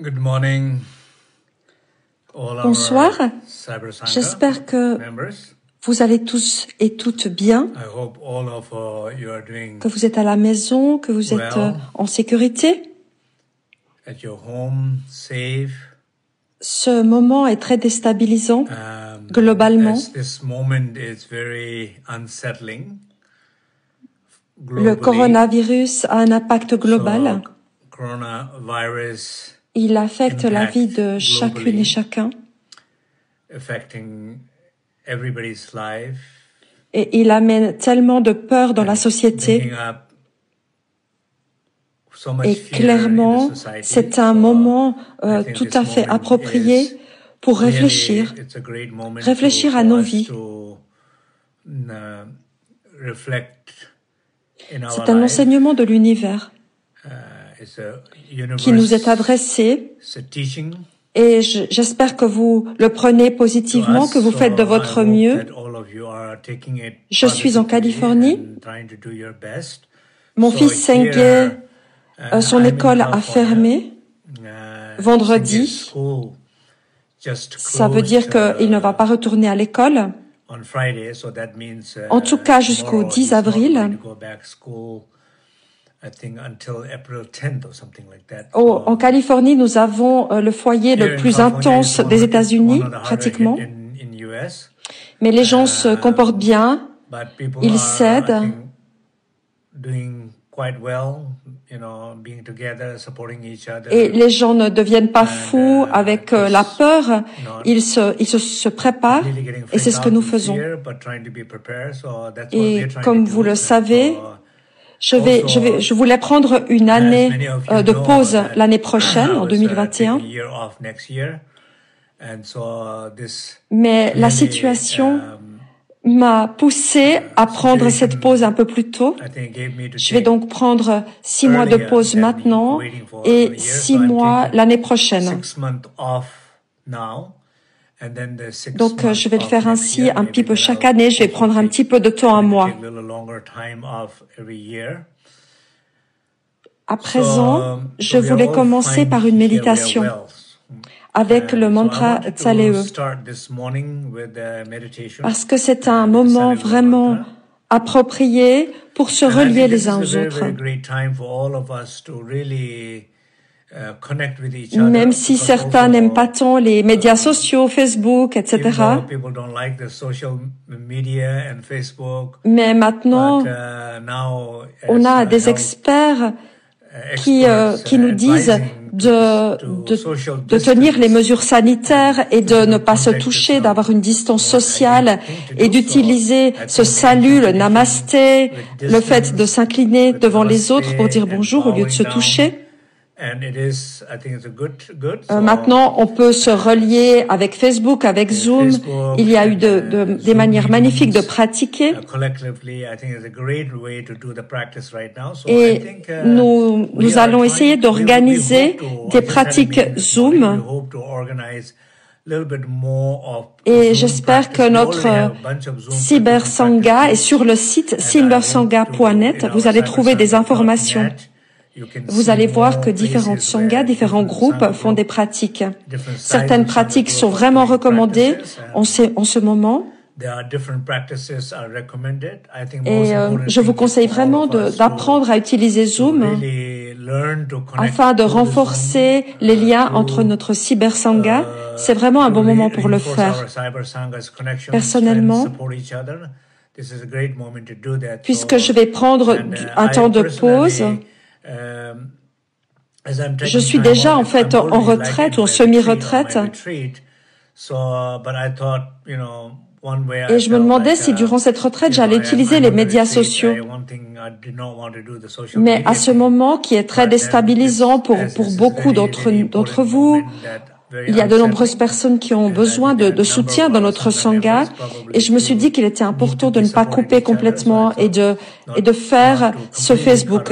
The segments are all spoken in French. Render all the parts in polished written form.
Good morning, all Bonsoir, our Cyber Sangha j'espère que members. vous allez tous et toutes bien, I hope all of you are doing que vous êtes à la maison, que vous êtes well, en sécurité. at your home, safe. Ce moment est très déstabilisant globalement. As this moment is very unsettling Le globally. coronavirus a un impact global. So, coronavirus Il affecte la vie impact de chacune et globally, chacun affecting everybody's life, et il amène tellement de peur dans la and société. bringing up so much Et fear in the clairement, society. c'est un So, moment I think tout this à fait moment approprié is pour really, réfléchir it's a great moment réfléchir à for nos us vies. to reflect in our C'est un life. enseignement de l'univers It's a qui nous est universe, adressé it's a teaching et j'espère que vous le prenez to positivement, us. que vous So faites de I votre hope mieux. that all of you are taking it Je suis en positively Californie. and trying to do your best. Mon So fils Senge, here, son I'm in école a California. fermé Senge's vendredi. school just Ça veut closed dire qu'il ne va pas retourner à l'école. on Friday, so that means En tout cas, jusqu'au tomorrow 10 he's not going avril. to go back school. I think until April 10th or something like that. En Californie, nous avons le foyer Here le in plus California, intense it's one des of the États-Unis, harder pratiquement. hit in US. Mais les gens se comportent bien, But people ils are, I s'aident. think, doing quite well, being together, supporting each other. Et les gens ne deviennent pas fous avec la peur. Ils se préparent Really getting et c'est freaked ce que out nous in faisons. fear, but trying to be prepared. So that's what Et we're trying comme to vous do. le And savez, so je voulais prendre une as année many of you de know pause that l'année prochaine, I en was taking 2021. a year off next year, and so this Mais la really situation m'a poussé à prendre cette pause un peu plus tôt. I think gave me to Je vais take donc prendre 6 mois de earlier pause than me maintenant waiting for et another year. 6 So I'm mois taking l'année prochaine. 6 months off now, and then the 6 Donc months je vais le off faire next ainsi year. un petit Maybe peu then chaque I'll année. Je vais also prendre un petit peu de temps à try to moi. take a little longer time off every year. À présent, je voulais commencer par une méditation avec le mantra Tsaleo, parce que c'est un moment vraiment approprié pour se relier les uns aux autres. Même si certains n'aiment pas tant les médias sociaux, Facebook, etc. Mais maintenant, on a des experts qui nous disent de tenir les mesures sanitaires et de ne pas se toucher, d'avoir une distance sociale et d'utiliser ce salut, le namasté, le fait de s'incliner devant les autres pour dire bonjour au lieu de se toucher. Maintenant, on peut se relier avec Facebook, avec Zoom. Il y a eu des manières magnifiques de pratiquer. Et nous allons essayer d'organiser des pratiques Zoom. Et j'espère que notre Cyber Sangha est sur le site cybersangha.net. Vous allez trouver des informations. Vous allez voir que différentes sanghas, différents groupes font des pratiques. Certaines pratiques sont vraiment recommandées en ce moment. Et je vous conseille vraiment d'apprendre à utiliser Zoom afin de renforcer les liens entre notre Cyber Sangha. C'est vraiment un bon moment pour le faire. Personnellement, puisque je vais prendre un temps de pause, je suis déjà en fait en retraite ou en semi-retraite. Et je me demandais si durant cette retraite, j'allais utiliser les médias sociaux. Mais à ce moment qui est très déstabilisant pour beaucoup d'entre vous, il y a de nombreuses personnes qui ont besoin de soutien dans notre Sangha. Et je me suis dit qu'il était important de ne pas couper complètement et de faire ce Facebook.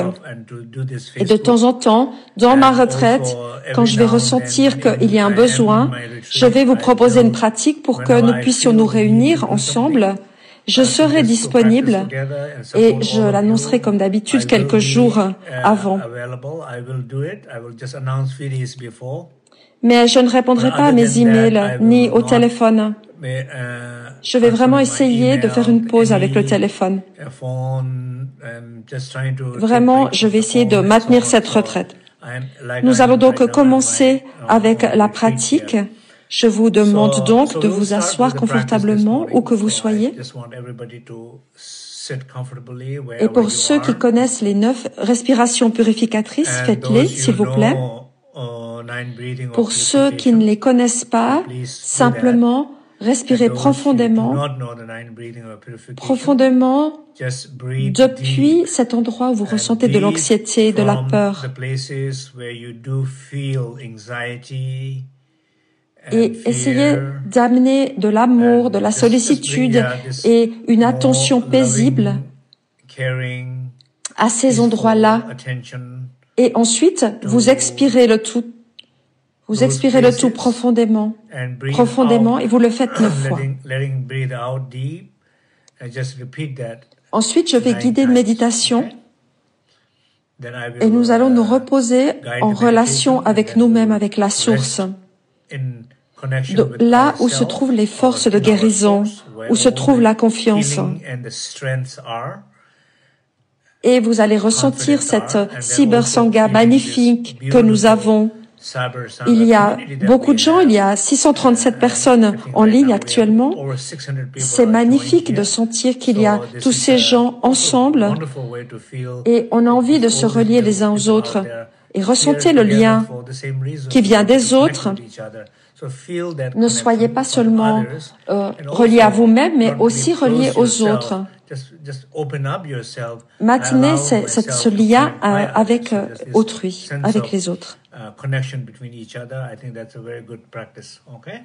Et de temps en temps, dans ma retraite, quand je vais ressentir qu'il y a un besoin, je vais vous proposer une pratique pour que nous puissions nous réunir ensemble Je serai disponible et je l'annoncerai comme d'habitude quelques jours avant. Mais je ne répondrai pas à mes emails ni au téléphone. Je vais vraiment essayer de faire une pause avec le téléphone. Vraiment, je vais essayer de maintenir cette retraite. Nous allons donc commencer avec la pratique. Je vous demande donc de vous asseoir confortablement où que vous soyez. Et pour ceux qui connaissent les 9 respirations purificatrices, faites-les, s'il vous plaît. Pour ceux qui ne les connaissent pas, simplement respirez profondément, depuis cet endroit où vous ressentez de l'anxiété, de la peur. Et essayez d'amener de l'amour, de la sollicitude et une attention paisible à ces endroits-là. Et ensuite, vous expirez le tout. Vous expirez le tout profondément, et vous le faites 9 fois. Ensuite, je vais guider une méditation et nous allons nous reposer en relation avec nous-mêmes, avec la source. Là où se trouvent les forces de guérison, où se trouve la confiance. Et vous allez ressentir cette cybersangha magnifique que nous avons. Il y a beaucoup de gens, il y a 637 personnes en ligne actuellement. C'est magnifique de sentir qu'il y a tous ces gens ensemble et on a envie de se relier les uns aux autres. Et ressentez le lien qui vient des autres. Ne soyez pas seulement reliés à vous-même, mais aussi reliés aux autres. Maintenez ce lien avec autrui, avec les autres. Connection between each other. I think that's a very good practice. Okay.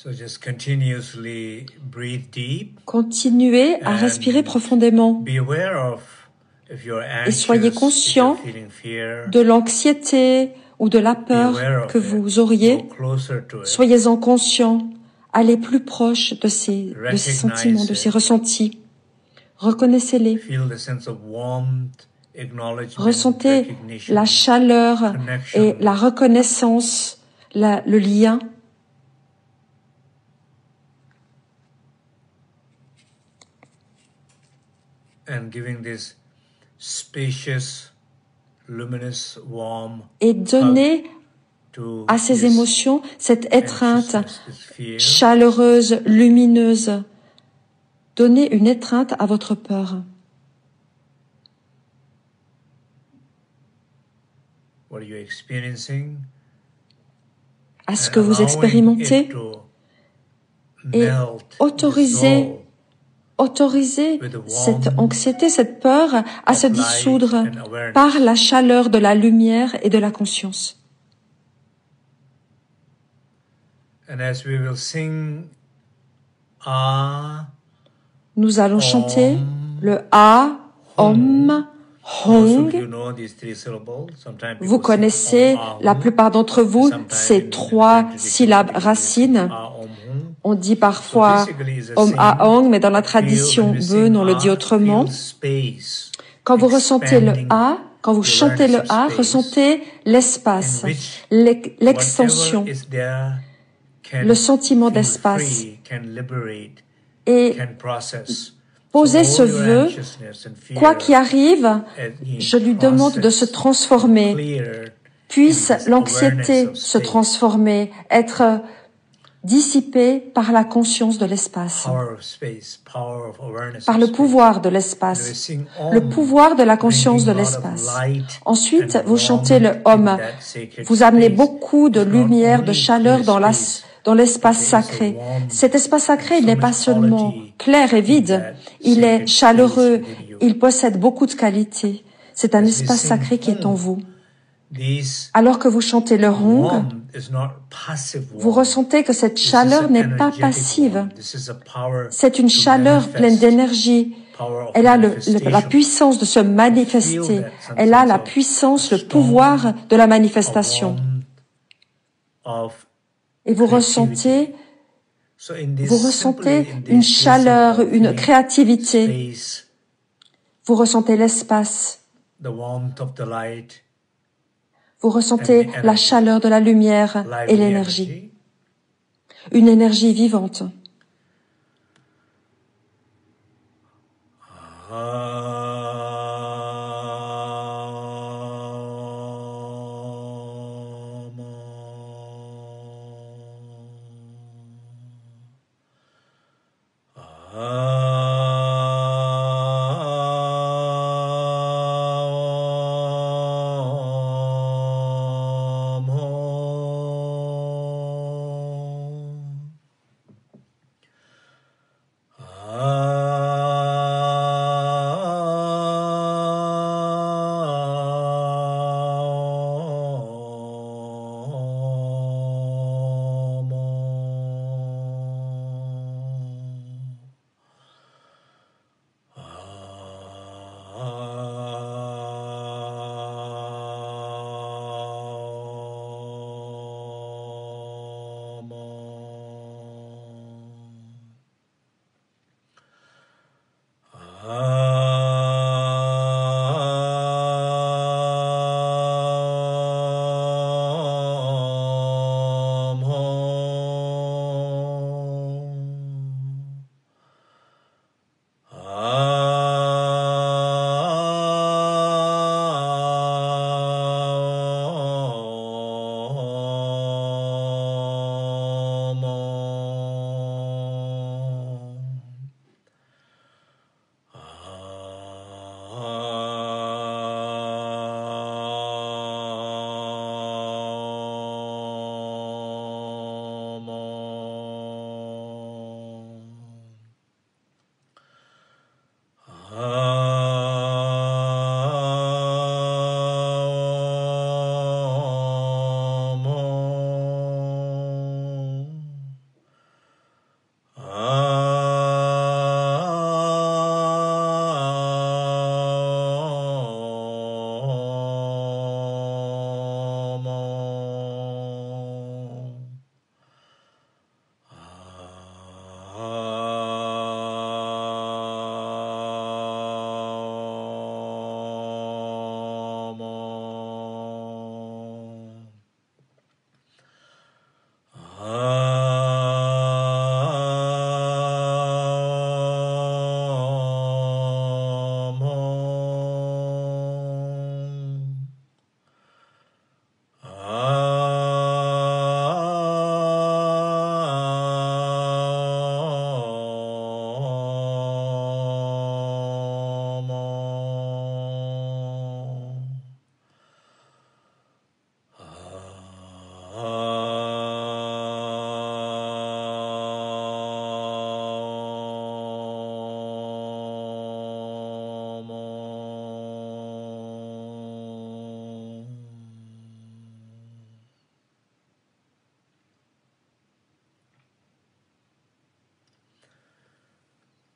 So just continuously breathe deep. Continuez à respirer profondément. Be aware of if you're anxious, et soyez conscient de l'anxiété ou de la peur que vous auriez. Soyez-en conscient. Allez plus proche de ces sentiments, de ces ressentis. Reconnaissez-les. Ressentez la chaleur et la reconnaissance, le lien. Et donnez à ces émotions cette étreinte chaleureuse, lumineuse. Donnez une étreinte à votre peur. À ce que vous expérimentez et autorisez cette anxiété, cette peur à se dissoudre par la chaleur de la lumière et de la conscience. Nous allons chanter le A, Om, Hong. Vous connaissez, la plupart d'entre vous, ces 3 syllabes racines. On dit parfois Om A Hong, mais dans la tradition Beun, on le dit autrement. Quand vous ressentez le A, quand vous chantez le A, ressentez l'espace, l'extension, le sentiment d'espace. Et posez ce vœu, quoi qu'il arrive, je lui demande de se transformer. Puisse l'anxiété se transformer, être dissipée par la conscience de l'espace, par le pouvoir de l'espace, le pouvoir de la conscience de l'espace. Ensuite, vous chantez le Om. Vous amenez beaucoup de lumière, de chaleur dans l'espace sacré. Cet espace sacré, il n'est pas seulement clair et vide, il est chaleureux, il possède beaucoup de qualités. C'est un espace sacré qui est en vous. Alors que vous chantez le Hong, vous ressentez que cette chaleur n'est pas passive. C'est une chaleur pleine d'énergie. Elle a la puissance de se manifester. Elle a la puissance, le pouvoir de la manifestation. Et vous ressentez une chaleur, une créativité. Vous ressentez l'espace. Vous ressentez la chaleur de la lumière et l'énergie. Une énergie vivante.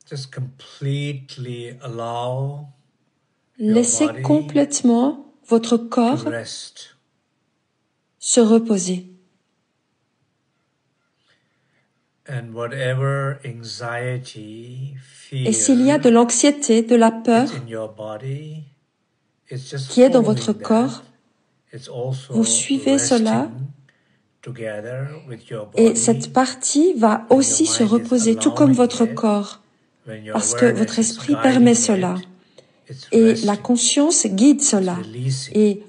Just completely allow Laissez complètement votre corps se reposer. And whatever anxiety, fear, et s'il y a de l'anxiété, de la peur qui est dans votre corps, vous suivez cela et cette partie va aussi se reposer, tout comme votre corps, parce que votre esprit permet cela. Et la conscience guide cela. Et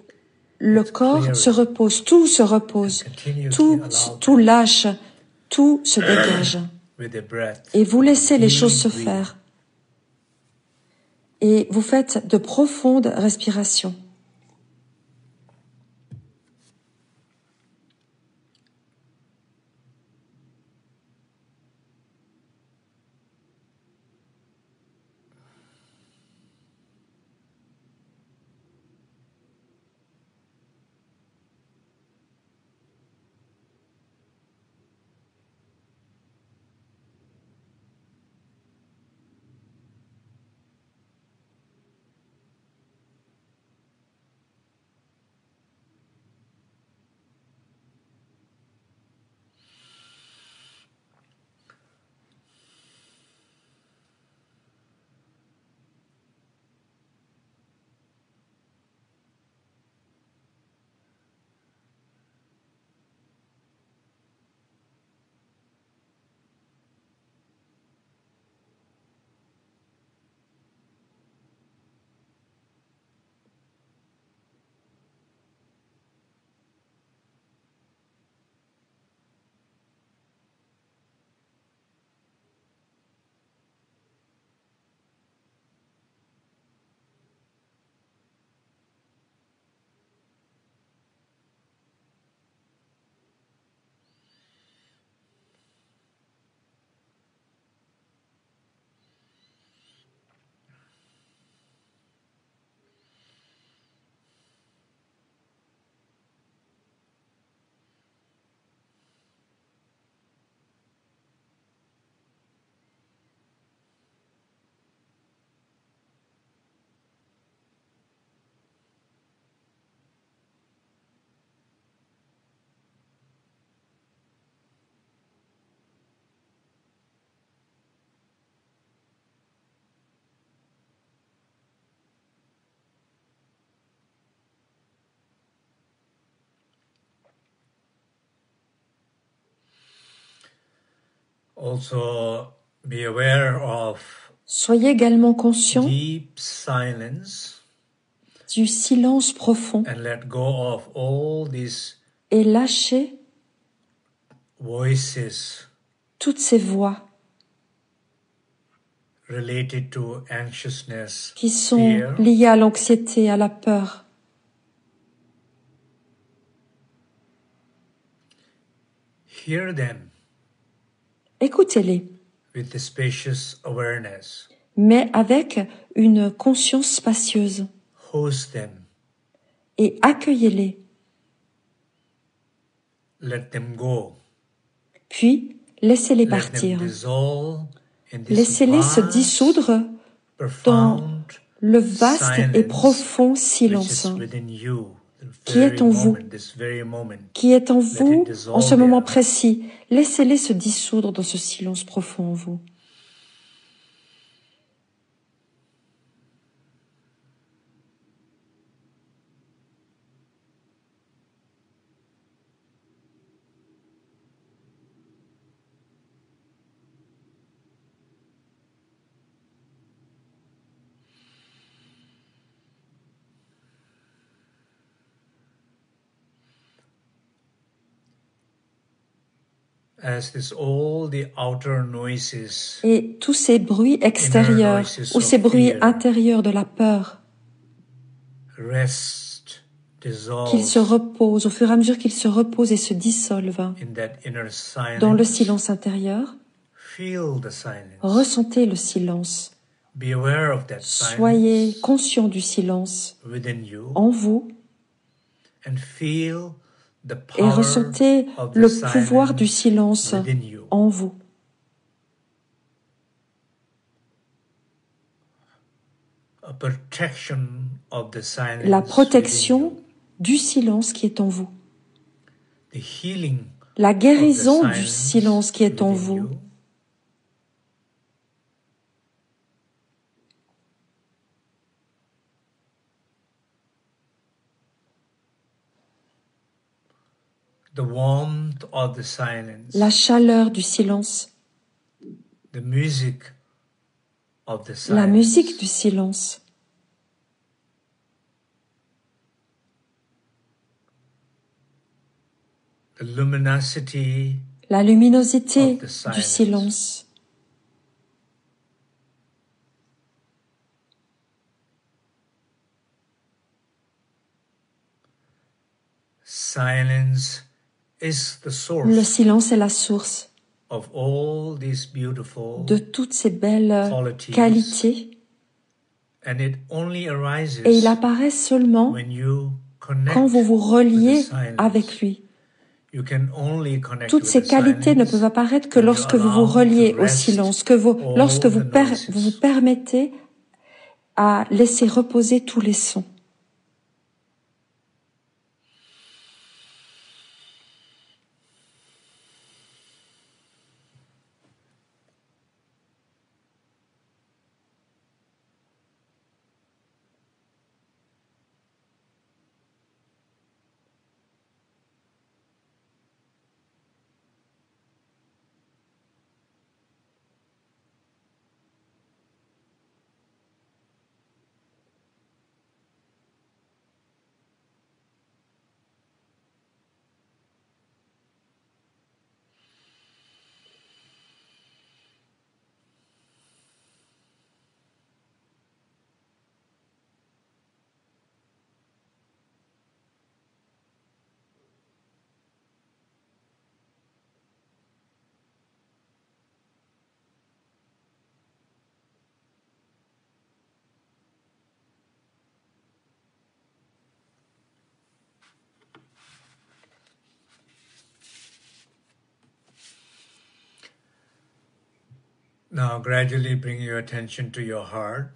le corps se repose, tout se repose, tout lâche, tout se dégage. Et vous laissez les choses se faire. Et vous faites de profondes respirations. Also, be aware of Soyez également conscient deep silence du silence profond and let go of all these et lâchez voices toutes ces voix related to anxiousness, qui sont fear. liées à l'anxiété, à la peur. Hear them. Écoutez-les, With the spacious awareness. mais avec une conscience spacieuse. Host them. Et accueillez-les. Let them go. Puis, laissez-les partir. Laissez-les se dissoudre dans le vaste et profond silence qui est en vous, en ce moment précis. Laissez-les se dissoudre dans ce silence profond en vous. Et tous ces bruits extérieurs ou ces bruits intérieurs de la peur, qu'ils se reposent au fur et à mesure qu'ils se reposent et se dissolvent dans le silence intérieur. Ressentez le silence. Soyez conscient du silence en vous. Et ressentez le pouvoir du silence en vous. la protection du silence qui est en vous, la guérison du silence qui est en vous, la chaleur du silence, la musique du silence, la luminosité du silence, le silence est la source de toutes ces belles qualités et il apparaît seulement quand vous vous reliez avec lui. Toutes ces qualités ne peuvent apparaître que lorsque vous vous reliez au silence, lorsque vous vous permettez à laisser reposer tous les sons. Now, gradually bring your attention to your heart.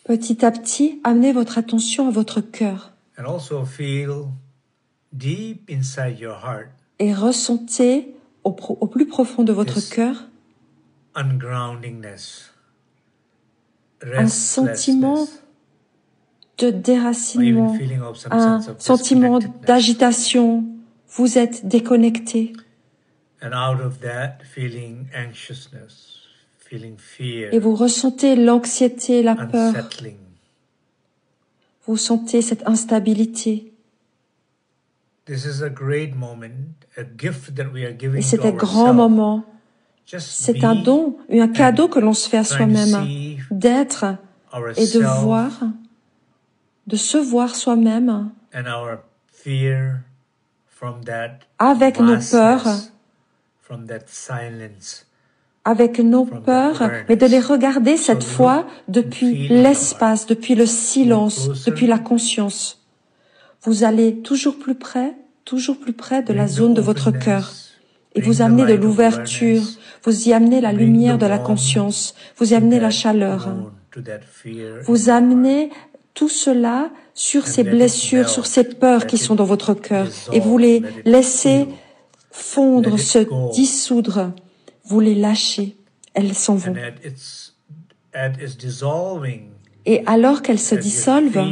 Petit à petit, amenez votre attention à votre cœur. And also feel deep inside your heart. Et ressentez au plus profond de votre cœur ungroundingness, un sentiment de déracinement, un sentiment d'agitation. Vous êtes déconnecté. And out of that, feeling anxiousness. Et vous ressentez l'anxiété, la peur. Vous sentez cette instabilité. Et c'est un grand moment. C'est un don, un cadeau que l'on se fait à soi-même, d'être et de voir, de se voir soi-même avec nos peurs, mais de les regarder cette fois depuis l'espace, depuis le silence, depuis la conscience. Vous allez toujours plus près de la zone de votre cœur. Et vous amenez de l'ouverture, vous y amenez la lumière de la conscience, vous y amenez la chaleur. Vous amenez tout cela sur ces blessures, sur ces peurs qui sont dans votre cœur. Et vous les laissez fondre, se dissoudre. Vous les lâchez, elles s'en vont. Et alors qu'elles se dissolvent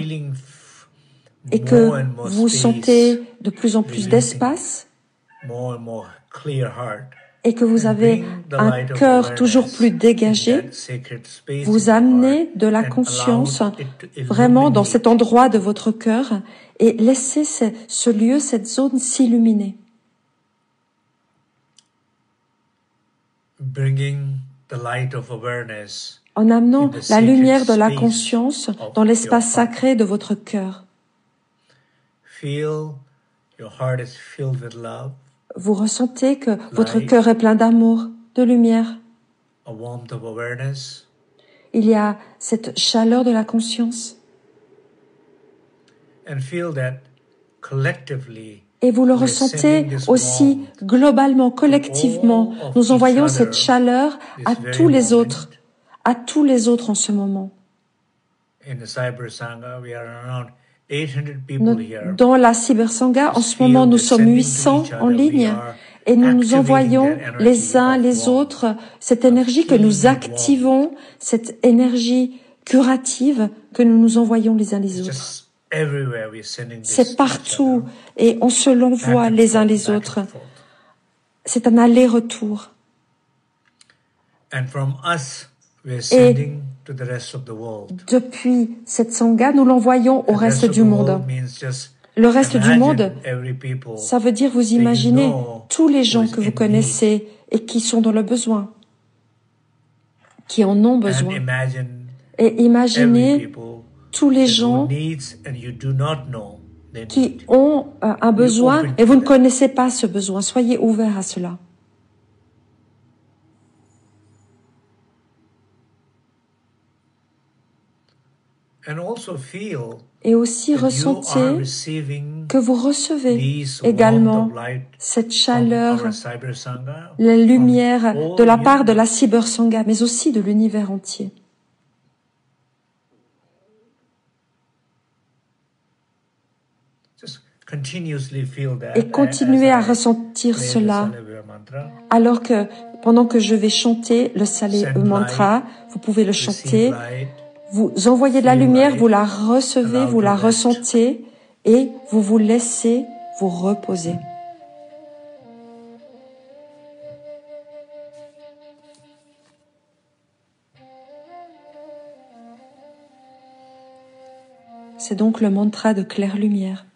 et que vous sentez de plus en plus d'espace et que vous avez un cœur toujours plus dégagé, vous amenez de la conscience vraiment dans cet endroit de votre cœur et laissez ce lieu, cette zone s'illuminer. En amenant la lumière de la conscience dans l'espace sacré de votre cœur. Vous ressentez que votre cœur est plein d'amour, de lumière. Il y a cette chaleur de la conscience. Et vous le ressentez aussi globalement, collectivement. Nous envoyons cette chaleur à tous les autres en ce moment. in the Cyber Sangha, we are around 800 people here. Dans la Cyber Sangha, en ce moment, nous sommes 800 en ligne et nous nous envoyons les uns les autres cette énergie que nous activons, cette énergie curative que nous nous envoyons les uns les autres. C'est partout et on se l'envoie les uns les autres. C'est un aller-retour. Et depuis cette sangha, nous l'envoyons au reste du monde. Le reste du monde, ça veut dire, vous imaginez tous les gens que vous connaissez et qui sont dans le besoin, qui en ont besoin. Et imaginez tous les gens qui ont un besoin et vous ne connaissez pas ce besoin. Soyez ouverts à cela. Et aussi ressentez que vous recevez également cette chaleur, la lumière de la part de la Cyber Sangha, mais aussi de l'univers entier. Et continuez à ressentir cela alors que pendant que je vais chanter le Salé Mantra, vous pouvez le chanter. Vous envoyez de la lumière, vous la recevez, vous la ressentez et vous vous laissez vous reposer. C'est donc le mantra de claire lumière.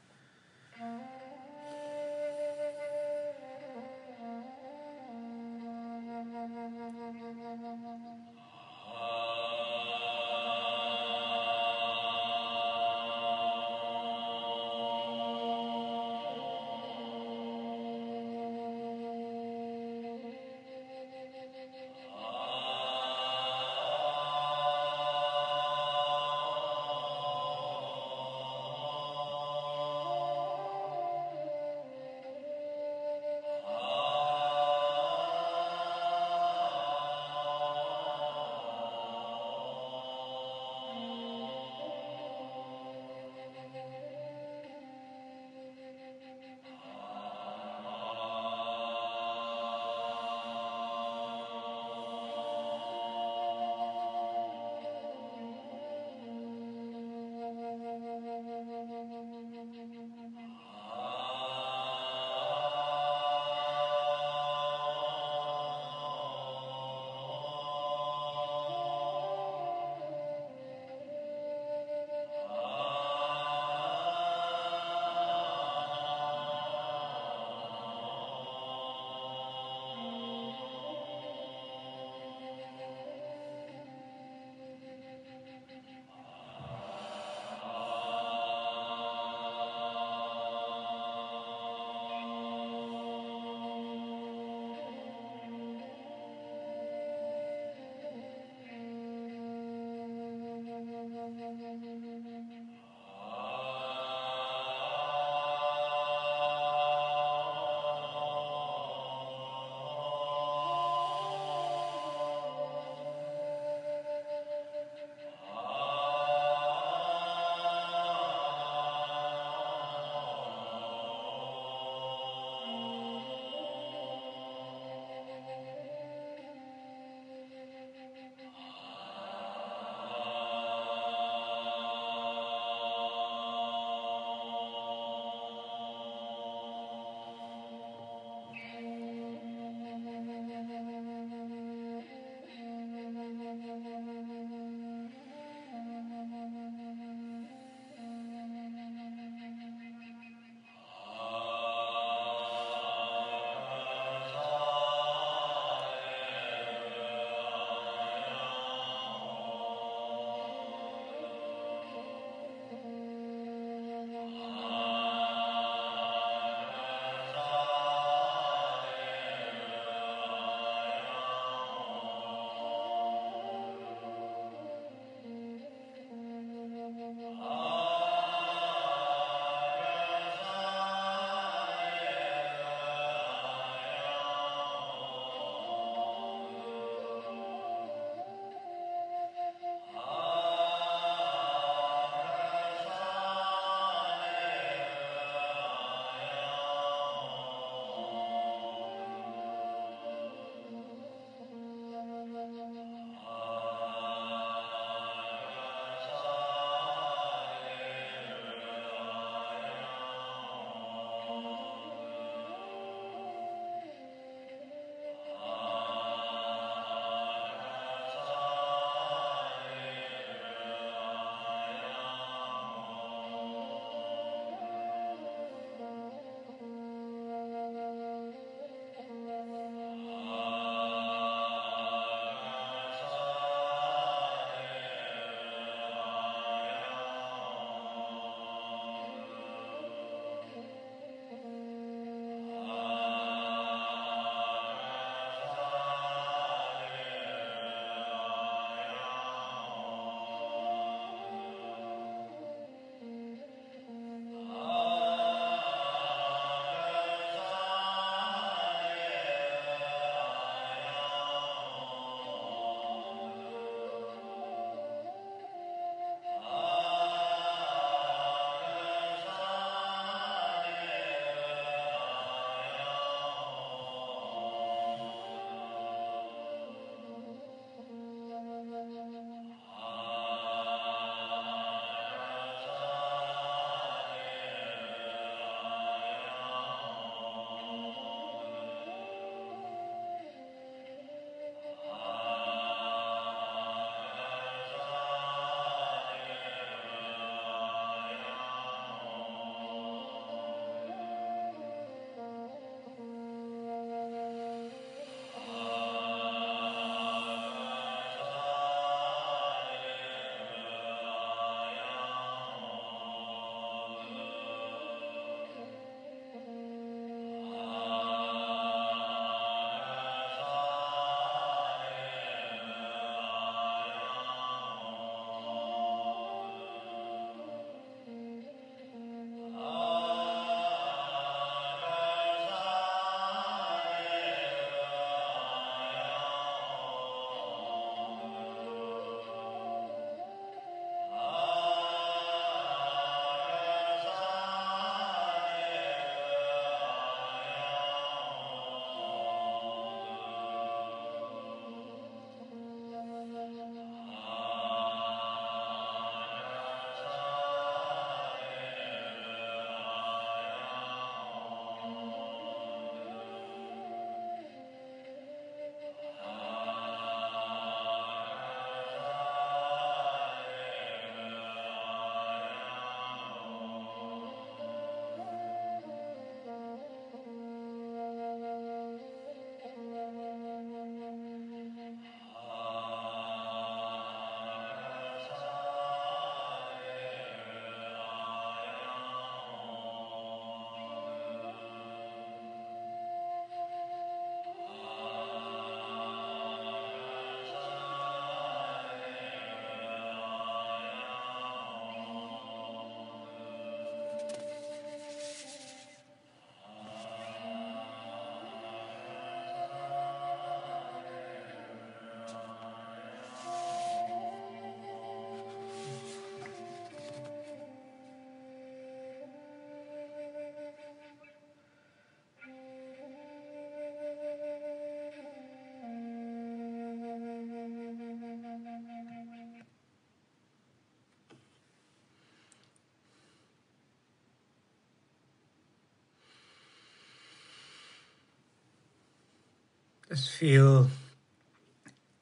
Just feel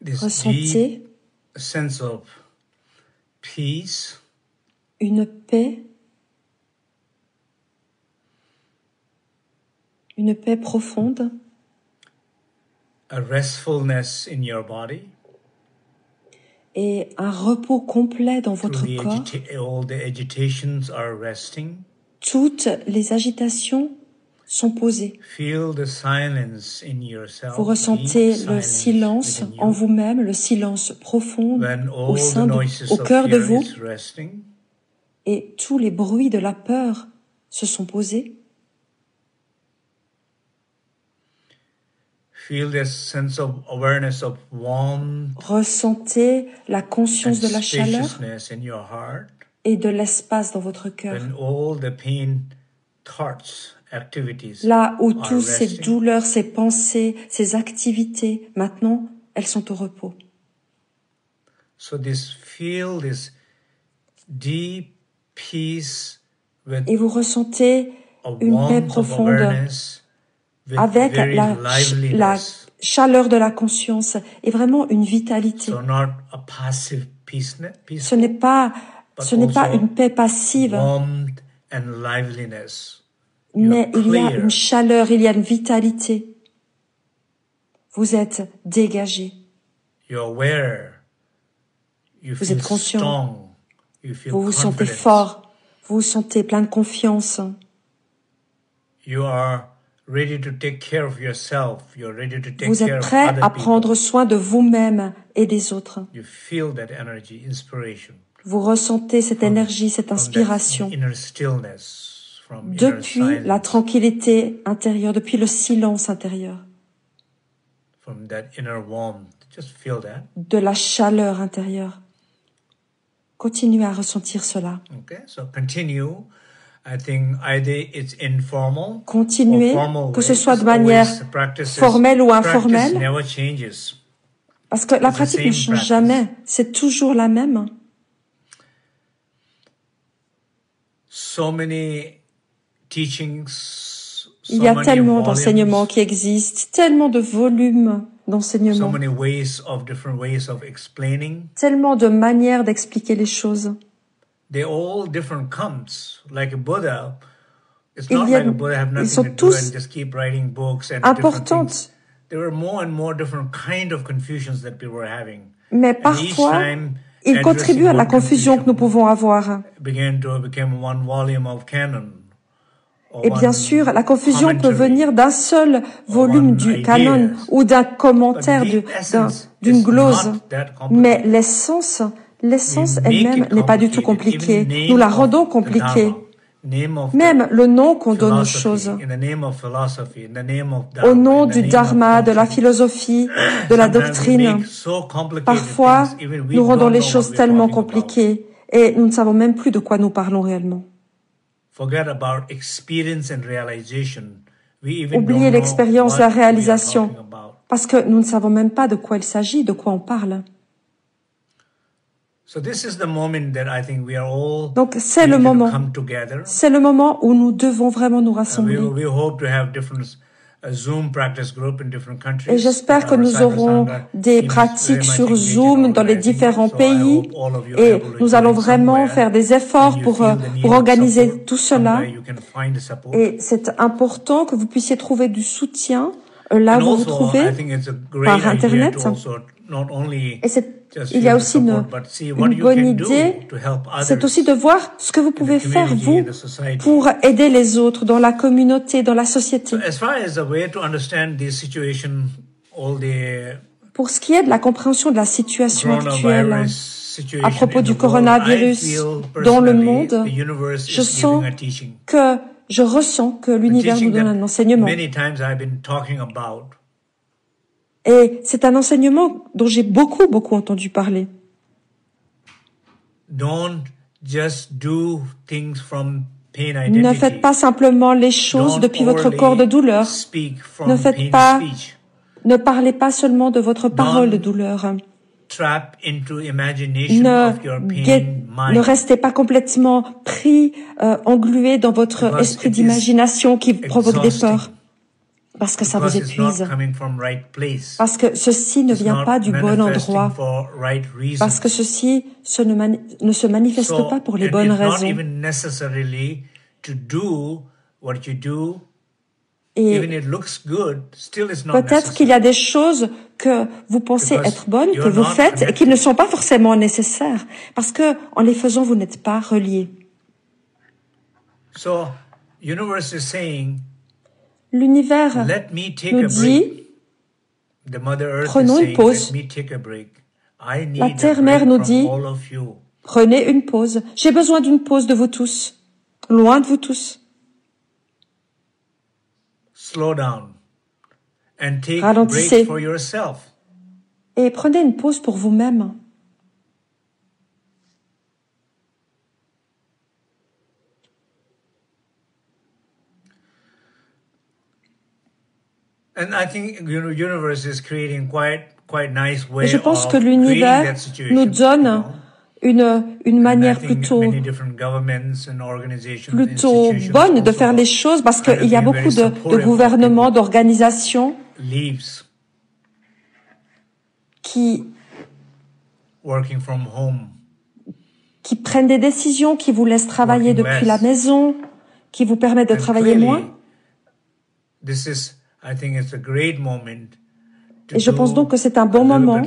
this Ressentez deep sense of peace, une paix profonde, a restfulness in your body. Et un repos complet dans votre corps. All the agitations are resting. Toutes les agitations sont posées. Feel the silence in yourself. Vous ressentez le silence en vous-même, le silence profond au cœur de vous. Et tous les bruits de la peur se sont posés. Feel this sense of awareness of warmth. Ressentez la conscience de la chaleur in your heart. Et de l'espace dans votre cœur. When all the pain thoughts, activities là où toutes ces douleurs, ces pensées, ces activités, maintenant, elles sont au repos. So feel this deep peace with et vous ressentez une paix profonde avec la chaleur de la conscience et vraiment une vitalité. So not a passive peace, ce n'est pas une paix passive, and liveliness. Mais il y a une chaleur, il y a une vitalité. Vous êtes dégagé. Vous êtes conscient. Vous vous sentez fort. Vous vous sentez plein de confiance. Vous êtes prêt à prendre soin de vous-même et des autres. Vous ressentez cette énergie, cette inspiration. Depuis la tranquillité intérieure, depuis le silence intérieur. De la chaleur intérieure. Continuez à ressentir cela. Continuez, que ce soit de manière formelle ou informelle, parce que la pratique ne change jamais, c'est toujours la même. Il y a tellement d'enseignements qui existent, tellement de volumes d'enseignements, tellement de manières d'expliquer les choses. Ils sont tous importantes. Mais parfois, ils contribuent à la confusion que nous pouvons avoir. Et bien sûr, la confusion peut venir d'un seul volume du canon ou d'un commentaire, d'une glose. Mais l'essence elle-même n'est pas du tout compliquée. Nous la rendons compliquée. Même le nom qu'on donne aux choses. Au nom du dharma, de la philosophie, de la doctrine. Parfois, nous rendons les choses tellement compliquées et nous ne savons même plus de quoi nous parlons réellement. Oubliez l'expérience, la réalisation, parce que nous ne savons même pas de quoi il s'agit, de quoi on parle. Donc c'est le moment où nous devons vraiment nous rassembler. Et j'espère que nous aurons des pratiques sur Zoom dans les différents pays et nous allons vraiment faire des efforts pour organiser tout cela. Et c'est important que vous puissiez trouver du soutien là où vous vous trouvez par Internet. Et il y a aussi une bonne idée, c'est aussi de voir ce que vous pouvez faire, vous, pour aider les autres dans la communauté, dans la société. Pour ce qui est de la compréhension de la situation actuelle, à propos du coronavirus dans le monde, je ressens que l'univers nous donne un enseignement. Et c'est un enseignement dont j'ai beaucoup entendu parler. Ne faites pas simplement les choses depuis votre corps de douleur. Ne parlez pas seulement de votre parole de douleur. Ne restez pas complètement pris, englué dans votre esprit d'imagination qui provoque des peurs. parce que ça vous épuise, parce que ceci ne vient pas du bon endroit, parce que ceci ne se manifeste pas pour les bonnes raisons. Et peut-être qu'il y a des choses que vous pensez être bonnes, que vous faites, et qui ne sont pas forcément nécessaires, parce que en les faisant, vous n'êtes pas reliés. L'univers nous dit, prenons une pause. La Terre-Mère nous dit, prenez une pause. J'ai besoin d'une pause de vous tous, loin de vous tous. Ralentissez et prenez une pause pour vous-même. Et je pense que l'univers nous donne une manière plutôt bonne de faire les choses, parce qu'il y a beaucoup de gouvernements, d'organisations qui prennent des décisions, qui vous laissent travailler depuis la maison, qui vous permettent de travailler moins. Et je pense donc que c'est un bon moment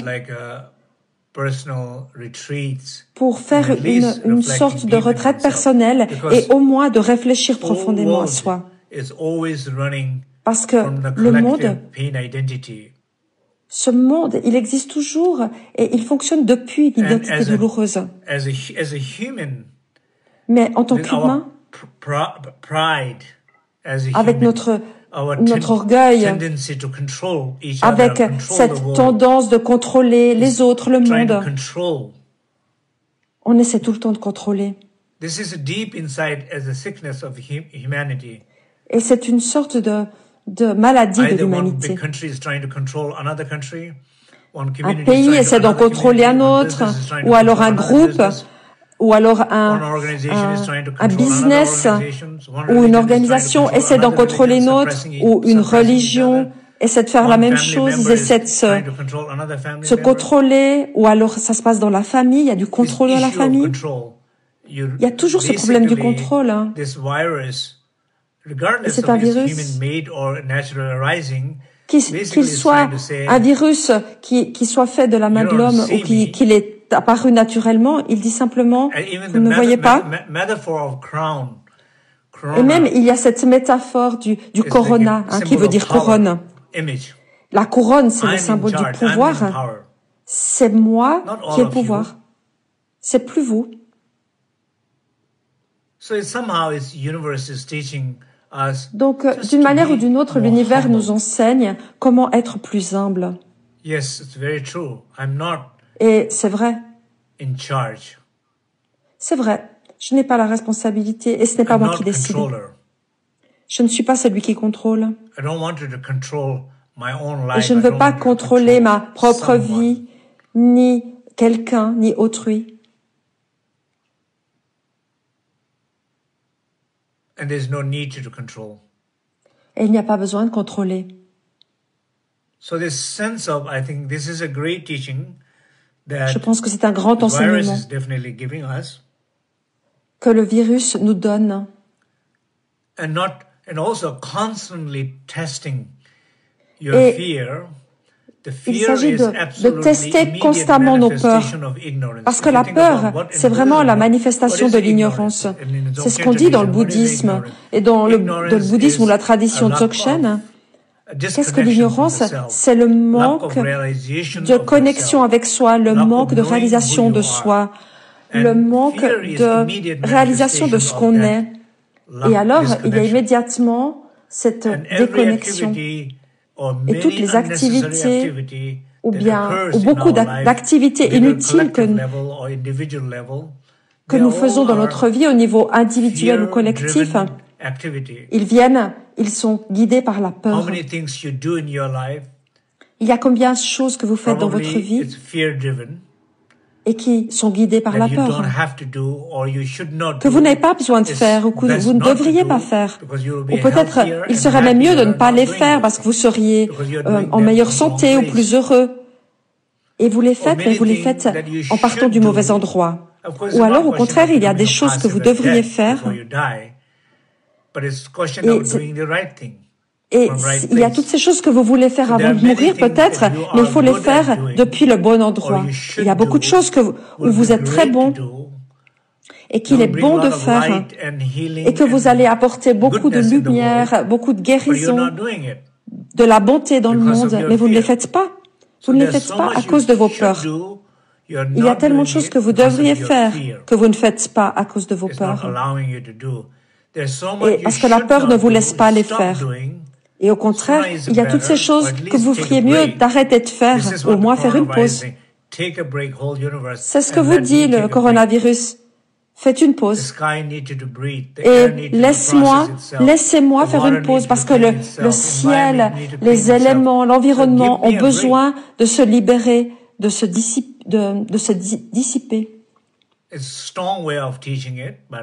pour faire une sorte de retraite personnelle et au moins de réfléchir profondément à soi. Parce que le monde, ce monde, il existe toujours et il fonctionne depuis une identité douloureuse. Mais en tant qu'humain, avec notre orgueil, avec cette tendance de contrôler les autres, le monde, on essaie tout le temps de contrôler. Et c'est une sorte de maladie de l'humanité. Un pays essaie d'en contrôler un autre, ou alors un groupe, ou alors un business, ou une organisation essaie d'en contrôler une autre, ou une religion essaie de faire la même chose, ils essaient de se contrôler, ou alors ça se passe dans la famille, il y a du contrôle dans la famille. Il y a toujours ce problème du contrôle. Hein. Et c'est un virus, qu'il soit un virus qui soit fait de la main de l'homme ou qu'il est apparu naturellement, il dit simplement, vous ne me voyez pas. Et même, il y a cette métaphore du corona, qui veut dire couronne. La couronne, c'est le symbole du pouvoir. C'est moi qui ai le pouvoir. C'est plus vous. Donc, d'une manière ou d'une autre, l'univers nous enseigne comment être plus humble. Et c'est vrai. C'est vrai. Je n'ai pas la responsabilité et ce n'est pas moi qui décide. Je ne suis pas celui qui contrôle. Et je ne veux pas contrôler ma propre vie, ni quelqu'un, ni autrui. Et il n'y a pas besoin de contrôler. Je pense que c'est un grand enseignement que le virus nous donne. Et il s'agit de tester constamment nos peurs. Parce que la peur, c'est vraiment la manifestation de l'ignorance. C'est ce qu'on dit dans le bouddhisme. Et dans le bouddhisme ou la tradition Dzogchen, qu'est-ce que l'ignorance? C'est le manque de connexion avec soi, le manque de réalisation de soi, le manque de réalisation de ce qu'on est. Et alors, il y a immédiatement cette déconnexion. Et toutes les activités, ou beaucoup d'activités inutiles que nous faisons dans notre vie au niveau individuel ou collectif, ils sont guidés par la peur. Il y a combien de choses que vous faites dans votre vie et qui sont guidés par la peur, que vous n'avez pas besoin de faire ou que vous ne devriez pas faire. Ou peut-être il serait même mieux de ne pas les faire parce que vous seriez en meilleure santé ou plus heureux. Et vous les faites, mais vous les faites en partant du mauvais endroit. Ou alors, au contraire, il y a des choses que vous devriez faire. Et il y a toutes ces choses que vous voulez faire avant de mourir, peut-être, mais il faut les faire depuis le bon endroit. Il y a beaucoup de choses où vous êtes très bon et qu'il est bon de faire et que vous allez apporter beaucoup de lumière, beaucoup de guérison, de la bonté dans le monde, mais vous ne les faites pas. Vous ne les faites pas à cause de vos peurs. Il y a tellement de choses que vous devriez faire que vous ne faites pas à cause de vos peurs. Et parce que la peur ne vous laisse pas les faire. Et au contraire, il y a toutes ces choses que vous feriez mieux d'arrêter de faire, ou au moins faire une pause. C'est ce que vous dit le coronavirus. Faites une pause. Et laissez-moi faire une pause parce que le ciel, les éléments, l'environnement ont besoin de se libérer, de se dissiper.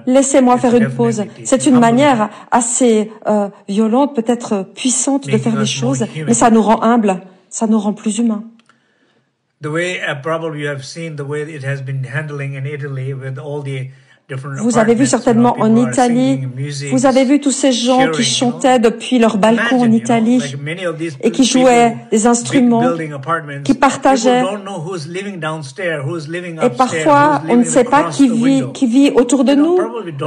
Laissez-moi faire une pause. C'est une manière assez violente, peut-être puissante de faire les choses, mais ça nous rend humbles, ça nous rend plus humains. Vous avez vu certainement en Italie, vous avez vu tous ces gens qui chantaient depuis leur balcon en Italie et qui jouaient des instruments, qui partageaient. Et parfois, on ne sait pas qui vit autour de nous,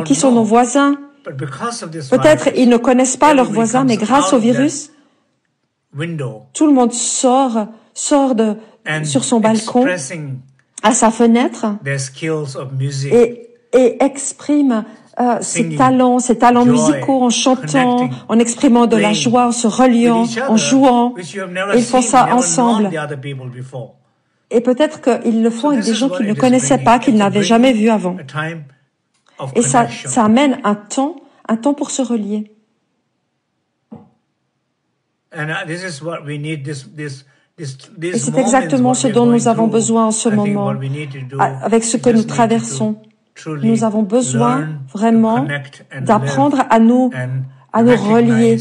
qui sont nos voisins. Peut-être ils ne connaissent pas leurs voisins, mais grâce au virus, tout le monde sort sur son balcon, à sa fenêtre, et exprime ses talents musicaux en chantant, en exprimant de la joie, en se reliant, en jouant. Ils font ça ensemble. Et peut-être qu'ils le font avec des gens qu'ils ne connaissaient pas, qu'ils n'avaient jamais vus avant. Et ça amène un temps pour se relier. Et c'est exactement ce dont nous avons besoin en ce moment, avec ce que nous traversons. Nous avons besoin vraiment d'apprendre à nous relier,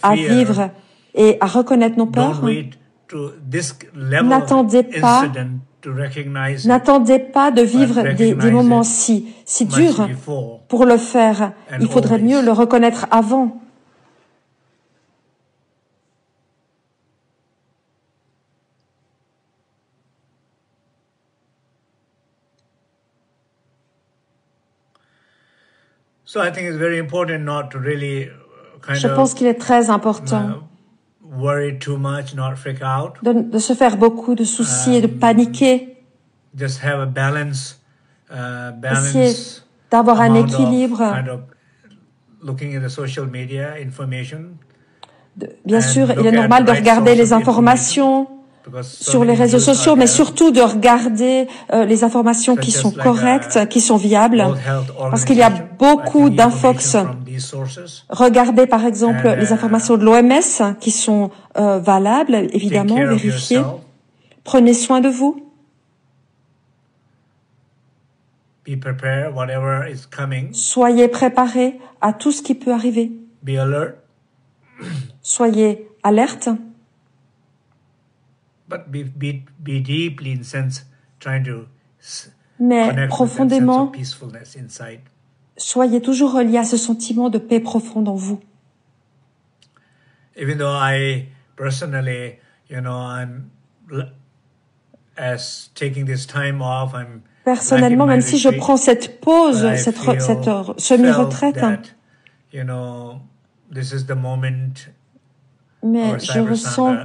à vivre et à reconnaître nos peurs. N'attendez pas de vivre des moments si durs pour le faire. Il faudrait mieux le reconnaître avant. Je pense qu'il est très important de se faire beaucoup de soucis et de paniquer. Essayer d'avoir un équilibre. Bien sûr, il est normal de regarder les informations sur les réseaux sociaux, mais surtout de regarder les informations qui sont correctes, qui sont viables, parce qu'il y a beaucoup d'infox. Regardez par exemple les informations de l'OMS qui sont valables, évidemment, vérifiées. Prenez soin de vous. Soyez préparés à tout ce qui peut arriver. Soyez alerte. Mais profondément, soyez toujours reliés à ce sentiment de paix profonde en vous. Personnellement, même si je prends cette pause, cette semi-retraite, mais je ressens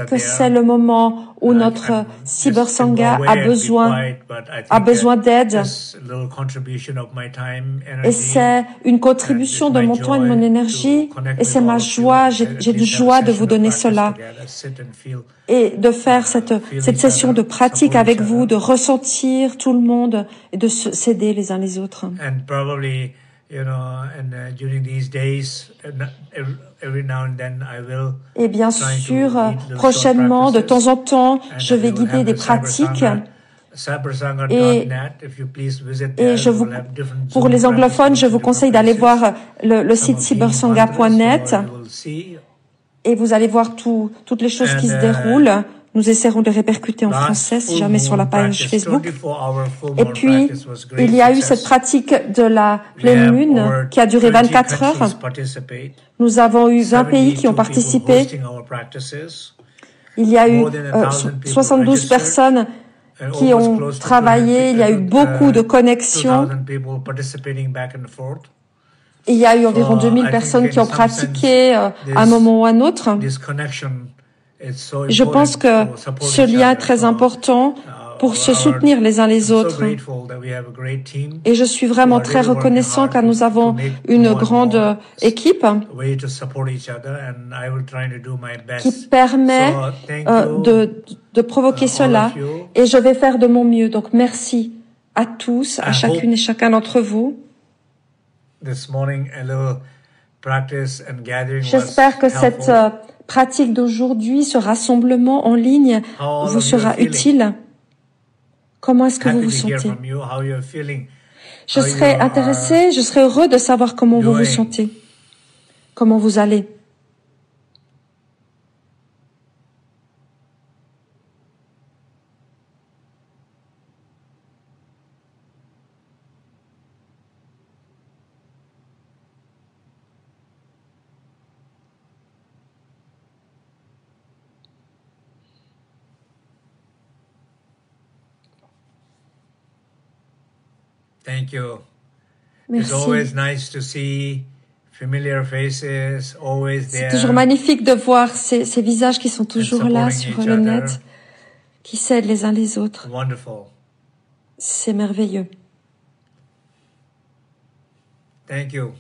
que c'est le moment où notre cybersangha a besoin d'aide. Et c'est une contribution de mon temps et de mon énergie. Et c'est ma joie. J'ai de joie de vous donner cela. Et de faire cette session de pratique avec vous, de ressentir tout le monde et de s'aider les uns les autres. Et bien sûr, prochainement, de temps en temps, je vais guider des pratiques Pour les anglophones, je vous conseille d'aller voir le site cybersangha.net et vous allez voir toutes les choses qui se déroulent. Nous essaierons de répercuter en français si jamais sur la page Facebook. Et puis, il y a eu cette pratique de la pleine lune qui a duré 24 heures. Nous avons eu 20 pays qui ont participé. Il y a eu 72 personnes qui ont travaillé. Il y a eu beaucoup de connexions. Il y a eu environ 2000 personnes qui ont pratiqué à un moment ou à un autre. Je pense que ce lien est très important pour se soutenir les uns les autres. Et je suis vraiment très reconnaissant car nous avons une grande équipe qui permet de provoquer cela. Et je vais faire de mon mieux. Donc merci à tous, à chacune et chacun d'entre vous. J'espère que cette pratique d'aujourd'hui, ce rassemblement en ligne, vous sera utile. Comment est-ce que vous vous sentez? Je serais intéressée, je serais heureux de savoir comment vous vous sentez, comment vous allez. Thank you. Merci. It's always nice to see familiar faces, always there. C'est toujours magnifique de voir ces visages qui sont toujours là sur le net, qui s'aident les uns les autres. Wonderful. C'est merveilleux. Thank you.